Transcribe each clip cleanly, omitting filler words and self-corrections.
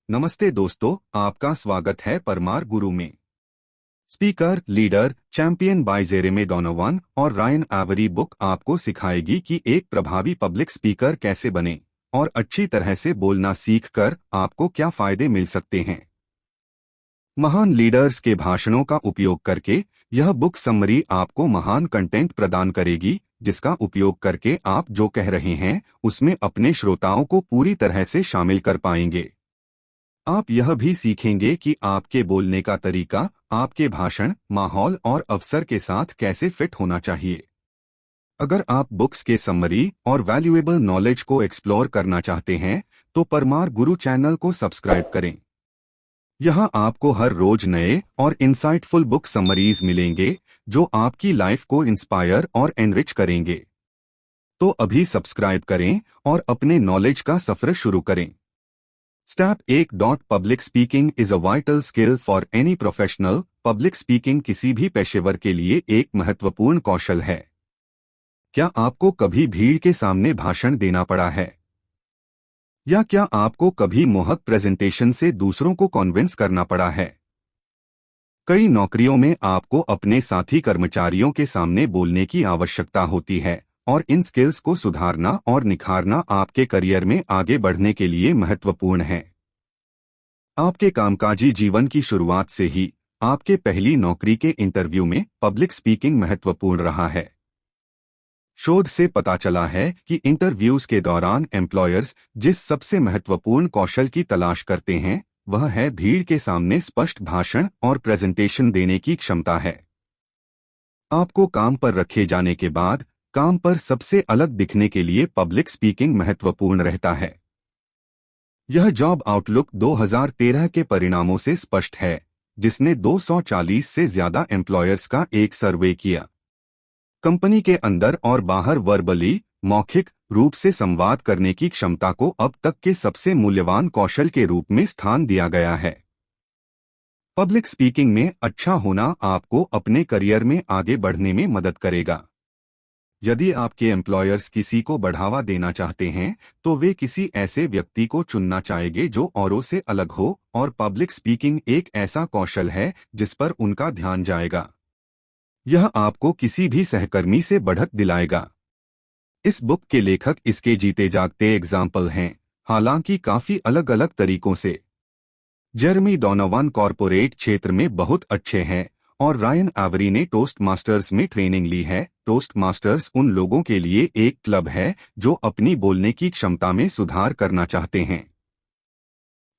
नमस्ते दोस्तों, आपका स्वागत है परमार गुरु में। Speaker, leader, champion by Jeremy Donovan और रायन एवरी बुक आपको सिखाएगी कि एक प्रभावी पब्लिक स्पीकर कैसे बने और अच्छी तरह से बोलना सीखकर आपको क्या फायदे मिल सकते हैं। महान लीडर्स के भाषणों का उपयोग करके यह बुक समरी आपको महान कंटेंट प्रदान करेगी, जिसका उपयोग करके आप जो कह रहे हैं उसमें अपने श्रोताओं को पूरी तरह से शामिल कर पाएंगे। आप यह भी सीखेंगे कि आपके बोलने का तरीका आपके भाषण, माहौल और अवसर के साथ कैसे फिट होना चाहिए। अगर आप बुक्स के समरी और वैल्यूएबल नॉलेज को एक्सप्लोर करना चाहते हैं तो परमार गुरु चैनल को सब्सक्राइब करें। यहाँ आपको हर रोज नए और इंसाइटफुल बुक समरीज मिलेंगे जो आपकी लाइफ को इंस्पायर और एनरिच करेंगे। तो अभी सब्सक्राइब करें और अपने नॉलेज का सफर शुरू करें। Step 1. Public speaking is a vital skill for any professional. Public speaking किसी भी पेशेवर के लिए एक महत्वपूर्ण कौशल है। क्या आपको कभी भीड़ के सामने भाषण देना पड़ा है? या क्या आपको कभी मोहक प्रेजेंटेशन से दूसरों को कॉन्विंस करना पड़ा है? कई नौकरियों में आपको अपने साथी कर्मचारियों के सामने बोलने की आवश्यकता होती है और इन स्किल्स को सुधारना और निखारना आपके करियर में आगे बढ़ने के लिए महत्वपूर्ण है। आपके कामकाजी जीवन की शुरुआत से ही आपके पहली नौकरी के इंटरव्यू में पब्लिक स्पीकिंग महत्वपूर्ण रहा है। शोध से पता चला है कि इंटरव्यूज के दौरान एम्प्लॉयर्स जिस सबसे महत्वपूर्ण कौशल की तलाश करते हैं वह है भीड़ के सामने स्पष्ट भाषण और प्रेजेंटेशन देने की क्षमता है। आपको काम पर रखे जाने के बाद काम पर सबसे अलग दिखने के लिए पब्लिक स्पीकिंग महत्वपूर्ण रहता है। यह जॉब आउटलुक 2013 के परिणामों से स्पष्ट है, जिसने 240 से ज्यादा एम्प्लॉयर्स का एक सर्वे किया। कंपनी के अंदर और बाहर वर्बली, मौखिक रूप से संवाद करने की क्षमता को अब तक के सबसे मूल्यवान कौशल के रूप में स्थान दिया गया है। पब्लिक स्पीकिंग में अच्छा होना आपको अपने करियर में आगे बढ़ने में मदद करेगा। यदि आपके एम्प्लॉयर्स किसी को बढ़ावा देना चाहते हैं तो वे किसी ऐसे व्यक्ति को चुनना चाहेंगे जो औरों से अलग हो, और पब्लिक स्पीकिंग एक ऐसा कौशल है जिस पर उनका ध्यान जाएगा। यह आपको किसी भी सहकर्मी से बढ़त दिलाएगा। इस बुक के लेखक इसके जीते जागते एग्जाम्पल हैं, हालांकि काफी अलग अलग तरीकों से। जेरेमी डोनोवन कॉरपोरेट क्षेत्र में बहुत अच्छे हैं और रायन एवरी ने टोस्ट मास्टर्स में ट्रेनिंग ली है। टोस्ट मास्टर्स उन लोगों के लिए एक क्लब है जो अपनी बोलने की क्षमता में सुधार करना चाहते हैं।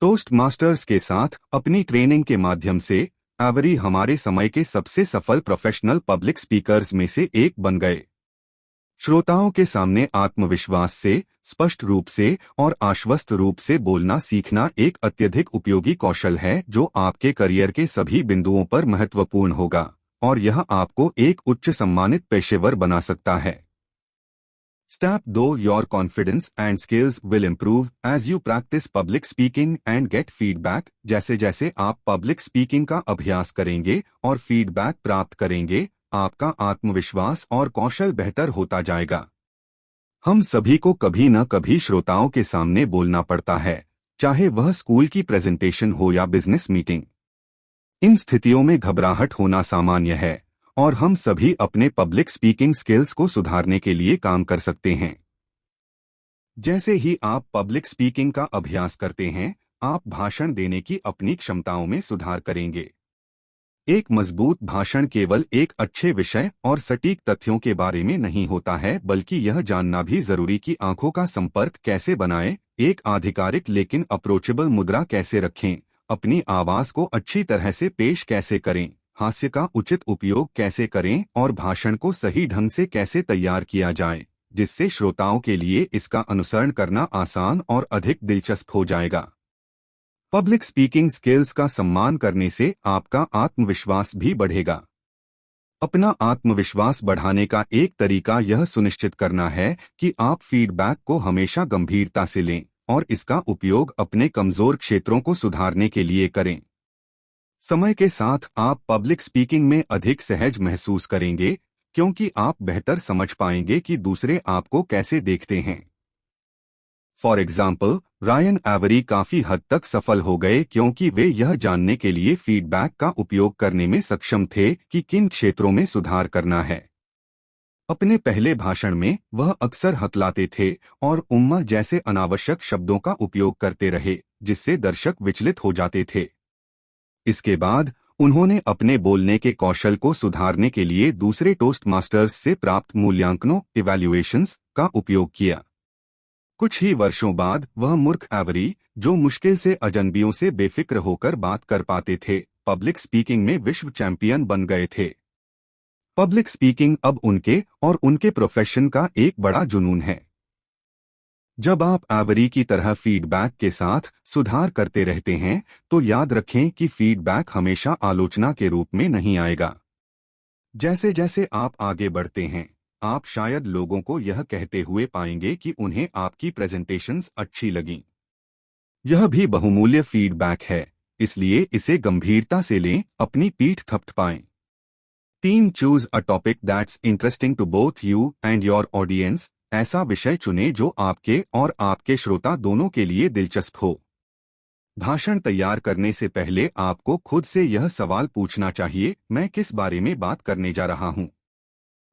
टोस्ट मास्टर्स के साथ अपनी ट्रेनिंग के माध्यम से एवरी हमारे समय के सबसे सफल प्रोफेशनल पब्लिक स्पीकर्स में से एक बन गए। श्रोताओं के सामने आत्मविश्वास से, स्पष्ट रूप से और आश्वस्त रूप से बोलना सीखना एक अत्यधिक उपयोगी कौशल है जो आपके करियर के सभी बिंदुओं पर महत्वपूर्ण होगा, और यह आपको एक उच्च सम्मानित पेशेवर बना सकता है। Step 2. Your confidence and skills will improve as you practise public speaking and get feedback. जैसे जैसे आप पब्लिक स्पीकिंग का अभ्यास करेंगे और फीडबैक प्राप्त करेंगे, आपका आत्मविश्वास और कौशल बेहतर होता जाएगा। हम सभी को कभी न कभी श्रोताओं के सामने बोलना पड़ता है, चाहे वह स्कूल की प्रेजेंटेशन हो या बिजनेस मीटिंग। इन स्थितियों में घबराहट होना सामान्य है और हम सभी अपने पब्लिक स्पीकिंग स्किल्स को सुधारने के लिए काम कर सकते हैं। जैसे ही आप पब्लिक स्पीकिंग का अभ्यास करते हैं, आप भाषण देने की अपनी क्षमताओं में सुधार करेंगे। एक मजबूत भाषण केवल एक अच्छे विषय और सटीक तथ्यों के बारे में नहीं होता है, बल्कि यह जानना भी जरूरी कि आंखों का संपर्क कैसे बनाएं, एक आधिकारिक लेकिन अप्रोचेबल मुद्रा कैसे रखें, अपनी आवाज को अच्छी तरह से पेश कैसे करें, हास्य का उचित उपयोग कैसे करें और भाषण को सही ढंग से कैसे तैयार किया जाए, जिससे श्रोताओं के लिए इसका अनुसरण करना आसान और अधिक दिलचस्प हो जाएगा। पब्लिक स्पीकिंग स्किल्स का सम्मान करने से आपका आत्मविश्वास भी बढ़ेगा। अपना आत्मविश्वास बढ़ाने का एक तरीका यह सुनिश्चित करना है कि आप फीडबैक को हमेशा गंभीरता से लें और इसका उपयोग अपने कमजोर क्षेत्रों को सुधारने के लिए करें। समय के साथ आप पब्लिक स्पीकिंग में अधिक सहज महसूस करेंगे, क्योंकि आप बेहतर समझ पाएंगे कि दूसरे आपको कैसे देखते हैं। फॉर एग्जाम्पल, रायन एवरी काफी हद तक सफल हो गए क्योंकि वे यह जानने के लिए फीडबैक का उपयोग करने में सक्षम थे कि किन क्षेत्रों में सुधार करना है। अपने पहले भाषण में वह अक्सर हकलाते थे और उम्मा जैसे अनावश्यक शब्दों का उपयोग करते रहे, जिससे दर्शक विचलित हो जाते थे। इसके बाद उन्होंने अपने बोलने के कौशल को सुधारने के लिए दूसरे टोस्ट मास्टर्स से प्राप्त मूल्यांकनों इवैल्यूएशंस का उपयोग किया। कुछ ही वर्षों बाद वह मूर्ख एवरी, जो मुश्किल से अजनबियों से बेफिक्र होकर बात कर पाते थे, पब्लिक स्पीकिंग में विश्व चैंपियन बन गए थे। पब्लिक स्पीकिंग अब उनके और उनके प्रोफेशन का एक बड़ा जुनून है। जब आप एवरी की तरह फीडबैक के साथ सुधार करते रहते हैं तो याद रखें कि फीडबैक हमेशा आलोचना के रूप में नहीं आएगा। जैसे जैसे आप आगे बढ़ते हैं, आप शायद लोगों को यह कहते हुए पाएंगे कि उन्हें आपकी प्रेजेंटेशंस अच्छी लगीं। यह भी बहुमूल्य फीडबैक है, इसलिए इसे गंभीरता से लें, अपनी पीठ थपथपाएं। 3. Choose a topic that's interesting to both you and your audience. ऐसा विषय चुनें जो आपके और आपके श्रोता दोनों के लिए दिलचस्प हो। भाषण तैयार करने से पहले आपको खुद से यह सवाल पूछना चाहिए, मैं किस बारे में बात करने जा रहा हूं।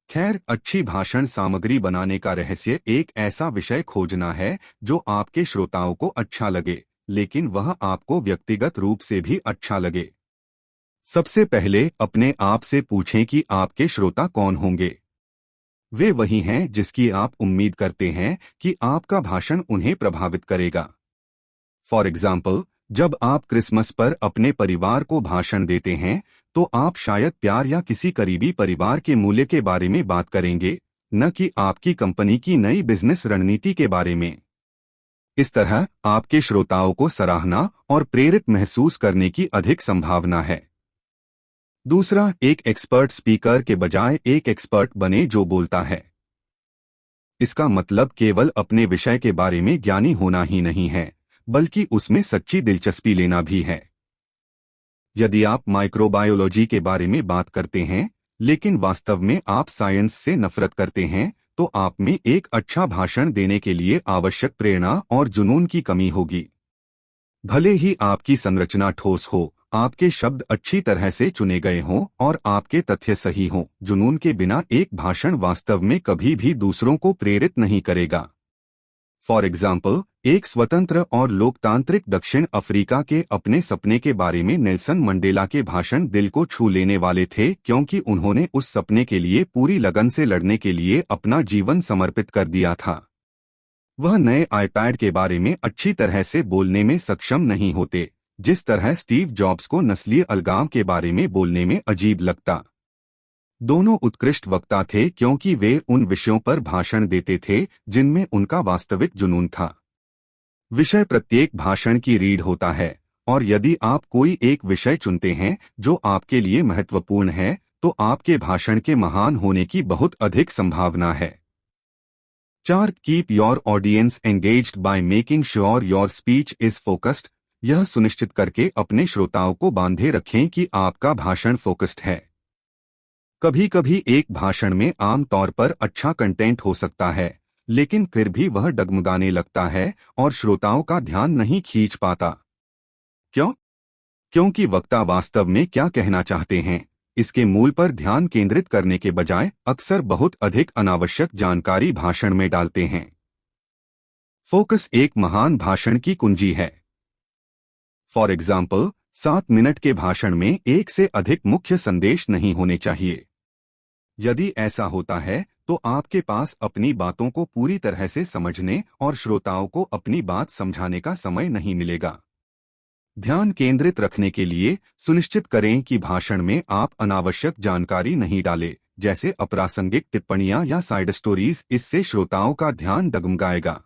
खैर, अच्छी भाषण सामग्री बनाने का रहस्य एक ऐसा विषय खोजना है जो आपके श्रोताओं को अच्छा लगे, लेकिन वह आपको व्यक्तिगत रूप से भी अच्छा लगे। सबसे पहले अपने आप से पूछें कि आपके श्रोता कौन होंगे। वे वही हैं जिसकी आप उम्मीद करते हैं कि आपका भाषण उन्हें प्रभावित करेगा। फॉर एग्जाम्पल, जब आप क्रिसमस पर अपने परिवार को भाषण देते हैं तो आप शायद प्यार या किसी करीबी परिवार के मूल्य के बारे में बात करेंगे, न कि आपकी कंपनी की नई बिजनेस रणनीति के बारे में। इस तरह आपके श्रोताओं को सराहना और प्रेरित महसूस करने की अधिक संभावना है। दूसरा, एक एक्सपर्ट स्पीकर के बजाय एक एक्सपर्ट बने जो बोलता है। इसका मतलब केवल अपने विषय के बारे में ज्ञानी होना ही नहीं है, बल्कि उसमें सच्ची दिलचस्पी लेना भी है। यदि आप माइक्रोबायोलॉजी के बारे में बात करते हैं, लेकिन वास्तव में आप साइंस से नफरत करते हैं, तो आप में एक अच्छा भाषण देने के लिए आवश्यक प्रेरणा और जुनून की कमी होगी। भले ही आपकी संरचना ठोस हो, आपके शब्द अच्छी तरह से चुने गए हों और आपके तथ्य सही हों, जुनून के बिना एक भाषण वास्तव में कभी भी दूसरों को प्रेरित नहीं करेगा। फॉर एग्जाम्पल, एक स्वतंत्र और लोकतांत्रिक दक्षिण अफ्रीका के अपने सपने के बारे में नेल्सन मंडेला के भाषण दिल को छू लेने वाले थे, क्योंकि उन्होंने उस सपने के लिए पूरी लगन से लड़ने के लिए अपना जीवन समर्पित कर दिया था। वह नए आईपैड के बारे में अच्छी तरह से बोलने में सक्षम नहीं होते, जिस तरह स्टीव जॉब्स को नस्लीय अलगाव के बारे में बोलने में अजीब लगता। दोनों उत्कृष्ट वक्ता थे क्योंकि वे उन विषयों पर भाषण देते थे जिनमें उनका वास्तविक जुनून था। विषय प्रत्येक भाषण की रीढ़ होता है, और यदि आप कोई एक विषय चुनते हैं जो आपके लिए महत्वपूर्ण है, तो आपके भाषण के महान होने की बहुत अधिक संभावना है। 4. Keep your audience engaged by making sure your speech is focused. यह सुनिश्चित करके अपने श्रोताओं को बांधे रखें कि आपका भाषण फोकस्ड है। कभी कभी एक भाषण में आम तौर पर अच्छा कंटेंट हो सकता है, लेकिन फिर भी वह डगमगाने लगता है और श्रोताओं का ध्यान नहीं खींच पाता। क्यों? क्योंकि वक्ता वास्तव में क्या कहना चाहते हैं, इसके मूल पर ध्यान केंद्रित करने के बजाय अक्सर बहुत अधिक अनावश्यक जानकारी भाषण में डालते हैं। फोकस एक महान भाषण की कुंजी है। फॉर एग्जाम्पल, 7 मिनट के भाषण में एक से अधिक मुख्य संदेश नहीं होने चाहिए। यदि ऐसा होता है तो आपके पास अपनी बातों को पूरी तरह से समझने और श्रोताओं को अपनी बात समझाने का समय नहीं मिलेगा। ध्यान केंद्रित रखने के लिए सुनिश्चित करें कि भाषण में आप अनावश्यक जानकारी नहीं डालें, जैसे अप्रासंगिक टिप्पणियां या साइड स्टोरीज। इससे श्रोताओं का ध्यान डगमगाएगा।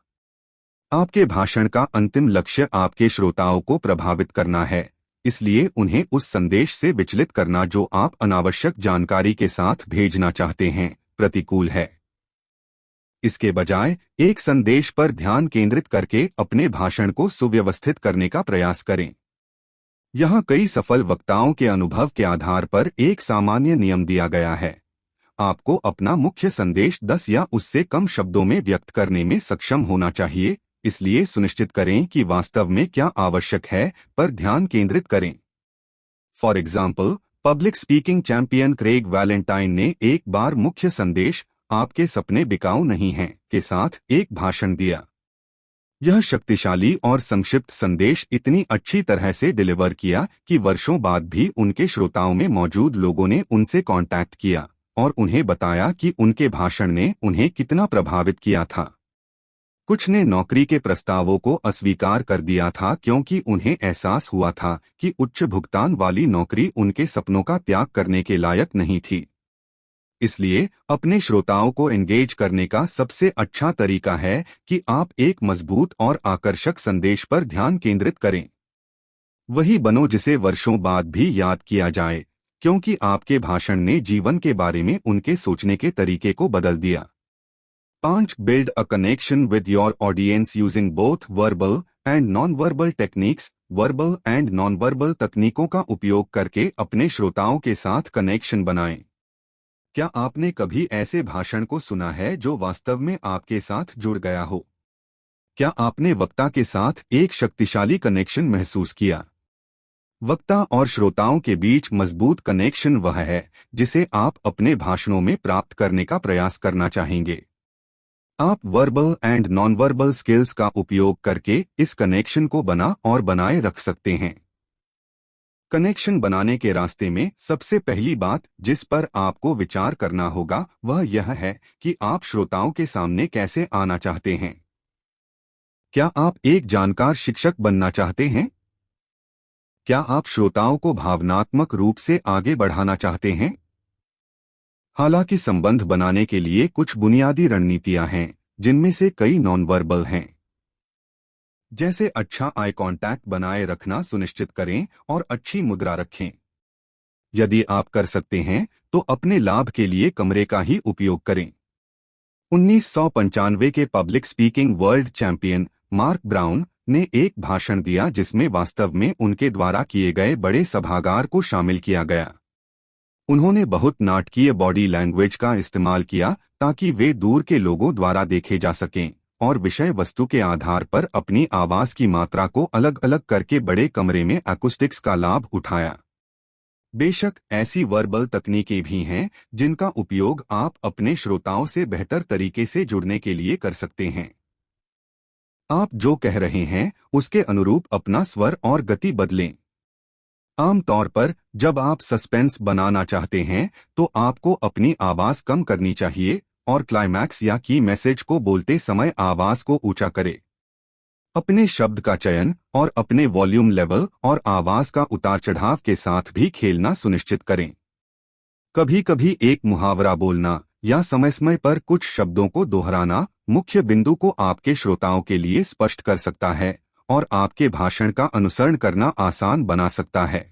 आपके भाषण का अंतिम लक्ष्य आपके श्रोताओं को प्रभावित करना है, इसलिए उन्हें उस संदेश से विचलित करना जो आप अनावश्यक जानकारी के साथ भेजना चाहते हैं प्रतिकूल है। इसके बजाय एक संदेश पर ध्यान केंद्रित करके अपने भाषण को सुव्यवस्थित करने का प्रयास करें। यहाँ कई सफल वक्ताओं के अनुभव के आधार पर एक सामान्य नियम दिया गया है। आपको अपना मुख्य संदेश 10 या उससे कम शब्दों में व्यक्त करने में सक्षम होना चाहिए। इसलिए सुनिश्चित करें कि वास्तव में क्या आवश्यक है पर ध्यान केंद्रित करें। For example, public speaking champion Craig Valentine ने एक बार मुख्य संदेश आपके सपने बिकाऊ नहीं हैं के साथ एक भाषण दिया। यह शक्तिशाली और संक्षिप्त संदेश इतनी अच्छी तरह से डिलीवर किया कि वर्षों बाद भी उनके श्रोताओं में मौजूद लोगों ने उनसे कांटेक्ट किया और उन्हें बताया कि उनके भाषण ने उन्हें कितना प्रभावित किया था। कुछ ने नौकरी के प्रस्तावों को अस्वीकार कर दिया था क्योंकि उन्हें एहसास हुआ था कि उच्च भुगतान वाली नौकरी उनके सपनों का त्याग करने के लायक नहीं थी। इसलिए अपने श्रोताओं को एंगेज करने का सबसे अच्छा तरीका है कि आप एक मजबूत और आकर्षक संदेश पर ध्यान केंद्रित करें। वही बनो जिसे वर्षों बाद भी याद किया जाए, क्योंकि आपके भाषण ने जीवन के बारे में उनके सोचने के तरीके को बदल दिया। 5. Build a connection with your audience using both verbal and non verbal techniques. Verbal and non verbal तकनीकों का उपयोग करके अपने श्रोताओं के साथ कनेक्शन बनाएं। क्या आपने कभी ऐसे भाषण को सुना है जो वास्तव में आपके साथ जुड़ गया हो? क्या आपने वक्ता के साथ एक शक्तिशाली कनेक्शन महसूस किया? वक्ता और श्रोताओं के बीच मजबूत कनेक्शन वह है जिसे आप अपने भाषणों में प्राप्त करने का प्रयास करना चाहेंगे। आप verbal and non verbal skills का उपयोग करके इस कनेक्शन को बना और बनाए रख सकते हैं। कनेक्शन बनाने के रास्ते में सबसे पहली बात जिस पर आपको विचार करना होगा वह यह है कि आप श्रोताओं के सामने कैसे आना चाहते हैं। क्या आप एक जानकार शिक्षक बनना चाहते हैं? क्या आप श्रोताओं को भावनात्मक रूप से आगे बढ़ाना चाहते हैं? हालांकि संबंध बनाने के लिए कुछ बुनियादी रणनीतियां हैं, जिनमें से कई नॉन वर्बल हैं। जैसे अच्छा आई कांटेक्ट बनाए रखना सुनिश्चित करें और अच्छी मुद्रा रखें। यदि आप कर सकते हैं तो अपने लाभ के लिए कमरे का ही उपयोग करें। 1995 के public speaking world champion mark brown ने एक भाषण दिया जिसमें वास्तव में उनके द्वारा किए गए बड़े सभागार को शामिल किया गया। उन्होंने बहुत नाटकीय बॉडी लैंग्वेज का इस्तेमाल किया ताकि वे दूर के लोगों द्वारा देखे जा सकें और विषय वस्तु के आधार पर अपनी आवाज की मात्रा को अलग अलग करके बड़े कमरे में एक्ूस्टिक्स का लाभ उठाया। बेशक ऐसी वर्बल तकनीकें भी हैं जिनका उपयोग आप अपने श्रोताओं से बेहतर तरीके से जुड़ने के लिए कर सकते हैं। आप जो कह रहे हैं उसके अनुरूप अपना स्वर और गति बदलें। आमतौर पर जब आप सस्पेंस बनाना चाहते हैं तो आपको अपनी आवाज कम करनी चाहिए और क्लाइमैक्स या की मैसेज को बोलते समय आवाज को ऊंचा करें। अपने शब्द का चयन और अपने वॉल्यूम लेवल और आवाज का उतार चढ़ाव के साथ भी खेलना सुनिश्चित करें। कभी कभी एक मुहावरा बोलना या समय समय पर कुछ शब्दों को दोहराना मुख्य बिंदु को आपके श्रोताओं के लिए स्पष्ट कर सकता है और आपके भाषण का अनुसरण करना आसान बना सकता है।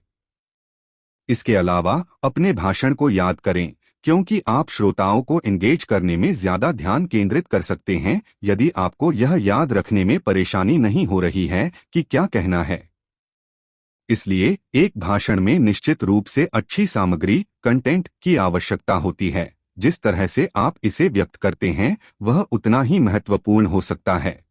इसके अलावा अपने भाषण को याद करें, क्योंकि आप श्रोताओं को एंगेज करने में ज्यादा ध्यान केंद्रित कर सकते हैं यदि आपको यह याद रखने में परेशानी नहीं हो रही है कि क्या कहना है। इसलिए एक भाषण में निश्चित रूप से अच्छी सामग्री कंटेंट की आवश्यकता होती है। जिस तरह से आप इसे व्यक्त करते हैं वह उतना ही महत्वपूर्ण हो सकता है।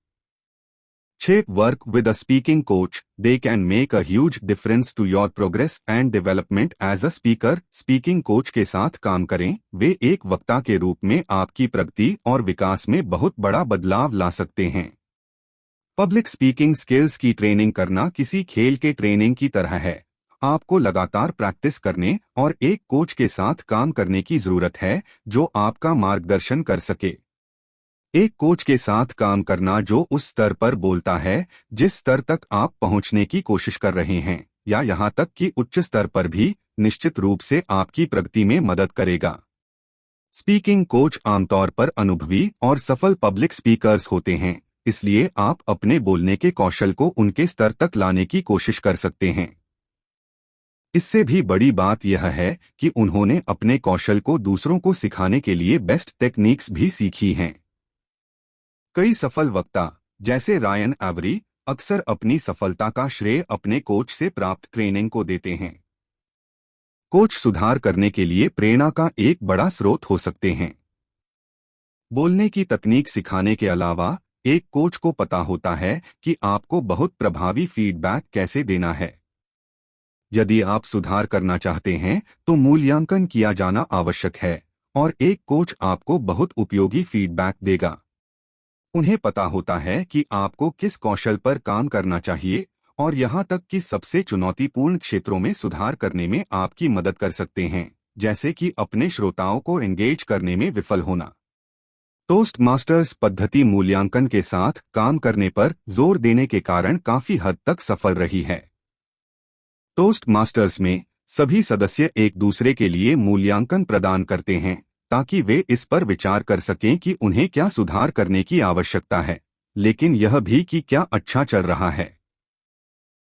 6. Work with a speaking coach. They can make a huge difference to your progress and development as a speaker. Speaking coach के साथ काम करें। वे एक वक्ता के रूप में आपकी प्रगति और विकास में बहुत बड़ा बदलाव ला सकते हैं। पब्लिक स्पीकिंग स्किल्स की ट्रेनिंग करना किसी खेल के ट्रेनिंग की तरह है। आपको लगातार प्रैक्टिस करने और एक कोच के साथ काम करने की जरूरत है जो आपका मार्गदर्शन कर सके। एक कोच के साथ काम करना जो उस स्तर पर बोलता है जिस स्तर तक आप पहुंचने की कोशिश कर रहे हैं, या यहां तक कि उच्च स्तर पर भी, निश्चित रूप से आपकी प्रगति में मदद करेगा। स्पीकिंग कोच आमतौर पर अनुभवी और सफल पब्लिक स्पीकर्स होते हैं, इसलिए आप अपने बोलने के कौशल को उनके स्तर तक लाने की कोशिश कर सकते हैं। इससे भी बड़ी बात यह है कि उन्होंने अपने कौशल को दूसरों को सिखाने के लिए बेस्ट टेक्निक्स भी सीखी हैं। कई सफल वक्ता जैसे रायन एवरी अक्सर अपनी सफलता का श्रेय अपने कोच से प्राप्त ट्रेनिंग को देते हैं। कोच सुधार करने के लिए प्रेरणा का एक बड़ा स्रोत हो सकते हैं। बोलने की तकनीक सिखाने के अलावा एक कोच को पता होता है कि आपको बहुत प्रभावी फीडबैक कैसे देना है। यदि आप सुधार करना चाहते हैं तो मूल्यांकन किया जाना आवश्यक है और एक कोच आपको बहुत उपयोगी फीडबैक देगा। उन्हें पता होता है कि आपको किस कौशल पर काम करना चाहिए और यहाँ तक कि सबसे चुनौतीपूर्ण क्षेत्रों में सुधार करने में आपकी मदद कर सकते हैं, जैसे कि अपने श्रोताओं को एंगेज करने में विफल होना। टोस्ट मास्टर्स पद्धति मूल्यांकन के साथ काम करने पर जोर देने के कारण काफी हद तक सफल रही है। टोस्ट मास्टर्स में सभी सदस्य एक दूसरे के लिए मूल्यांकन प्रदान करते हैं ताकि वे इस पर विचार कर सकें कि उन्हें क्या सुधार करने की आवश्यकता है, लेकिन यह भी कि क्या अच्छा चल रहा है।